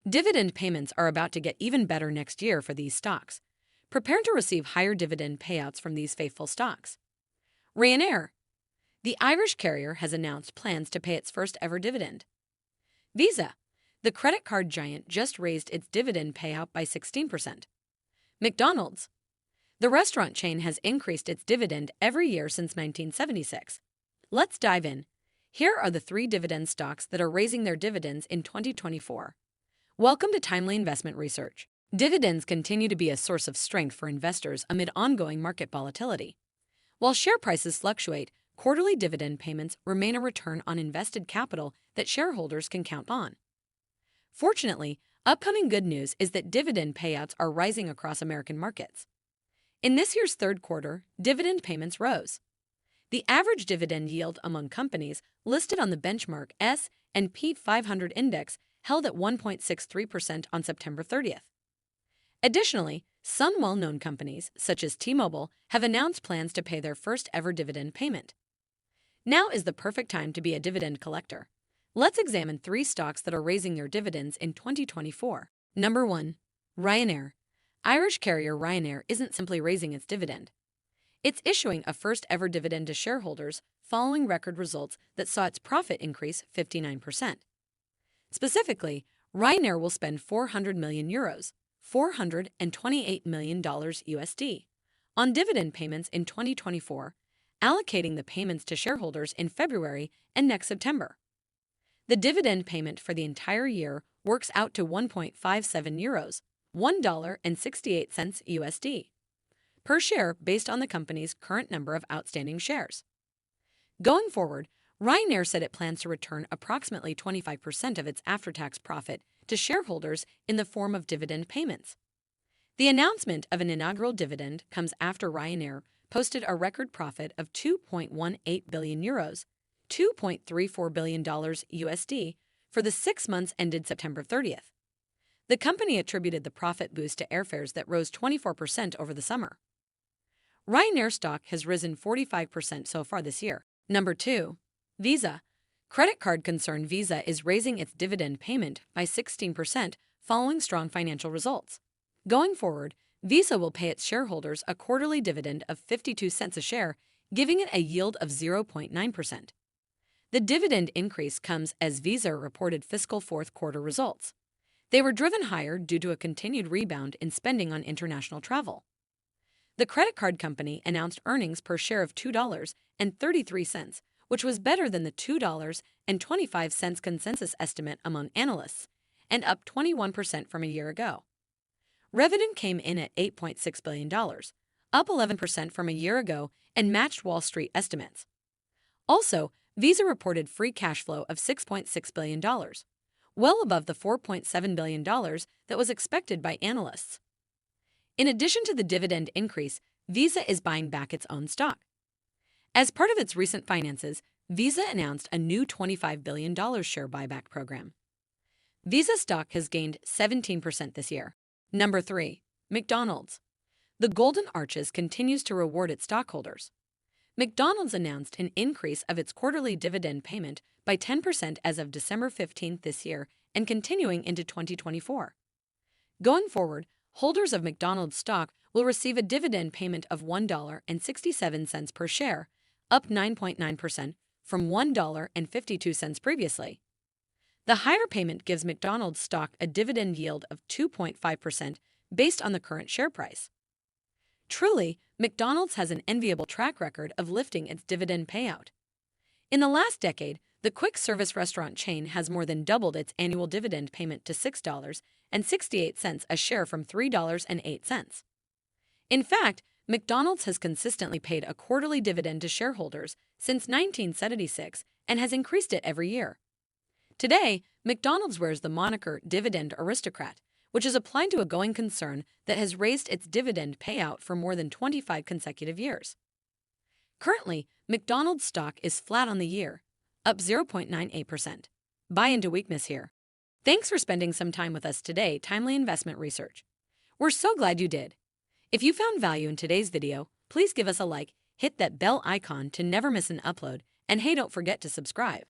Dividend payments are about to get even better next year for these stocks. Prepare to receive higher dividend payouts from these faithful stocks. Ryanair. The Irish carrier has announced plans to pay its first ever dividend. Visa. The credit card giant just raised its dividend payout by 16%. McDonald's. The restaurant chain has increased its dividend every year since 1976. Let's dive in. Here are the 3 dividend stocks that are raising their dividends in 2024. Welcome to Timely Investment Research. Dividends continue to be a source of strength for investors amid ongoing market volatility. While share prices fluctuate, quarterly dividend payments remain a return on invested capital that shareholders can count on. Fortunately, upcoming good news is that dividend payouts are rising across American markets. In this year's third quarter, dividend payments rose. The average dividend yield among companies listed on the benchmark S&P 500 index held at 1.63% on September 30th. Additionally, some well-known companies, such as T-Mobile, have announced plans to pay their first ever dividend payment. Now is the perfect time to be a dividend collector. Let's examine 3 stocks that are raising their dividends in 2024. Number 1. Ryanair. Irish carrier Ryanair isn't simply raising its dividend. It's issuing a first ever dividend to shareholders following record results that saw its profit increase 59%. Specifically, Ryanair will spend €400 million, $428 million USD, on dividend payments in 2024, allocating the payments to shareholders in February and next September. The dividend payment for the entire year works out to €1.57, $1.68 USD, per share based on the company's current number of outstanding shares. Going forward, Ryanair said it plans to return approximately 25% of its after-tax profit to shareholders in the form of dividend payments. The announcement of an inaugural dividend comes after Ryanair posted a record profit of €2.18 billion, $2.34 billion USD, for the 6 months ended September 30th. The company attributed the profit boost to airfares that rose 24% over the summer. Ryanair stock has risen 45% so far this year. Number 2. Visa. Credit card concern Visa is raising its dividend payment by 16% following strong financial results. Going forward, Visa will pay its shareholders a quarterly dividend of 52 cents a share, giving it a yield of 0.9%. The dividend increase comes as Visa reported fiscal fourth quarter results. They were driven higher due to a continued rebound in spending on international travel. The credit card company announced earnings per share of $2.33, which was better than the $2.25 consensus estimate among analysts, and up 21% from a year ago. Revenue came in at $8.6 billion, up 11% from a year ago, and matched Wall Street estimates. Also, Visa reported free cash flow of $6.6 billion, well above the $4.7 billion that was expected by analysts. In addition to the dividend increase, Visa is buying back its own stock. As part of its recent finances, Visa announced a new $25 billion share buyback program. Visa stock has gained 17% this year. Number 3. McDonald's. The Golden Arches continues to reward its stockholders. McDonald's announced an increase of its quarterly dividend payment by 10% as of December 15th this year and continuing into 2024. Going forward, holders of McDonald's stock will receive a dividend payment of $1.67 per share, up 9.9% from $1.52 previously. The higher payment gives McDonald's stock a dividend yield of 2.5% based on the current share price. Truly, McDonald's has an enviable track record of lifting its dividend payout. In the last decade, the quick-service restaurant chain has more than doubled its annual dividend payment to $6.68 a share from $3.08. In fact, McDonald's has consistently paid a quarterly dividend to shareholders since 1976 and has increased it every year. Today, McDonald's wears the moniker Dividend Aristocrat, which is applied to a going concern that has raised its dividend payout for more than 25 consecutive years. Currently, McDonald's stock is flat on the year, up 0.98%. Buy into weakness here. Thanks for spending some time with us today, Timely Investment Research. We're so glad you did. If you found value in today's video, please give us a like, hit that bell icon to never miss an upload, and hey, don't forget to subscribe.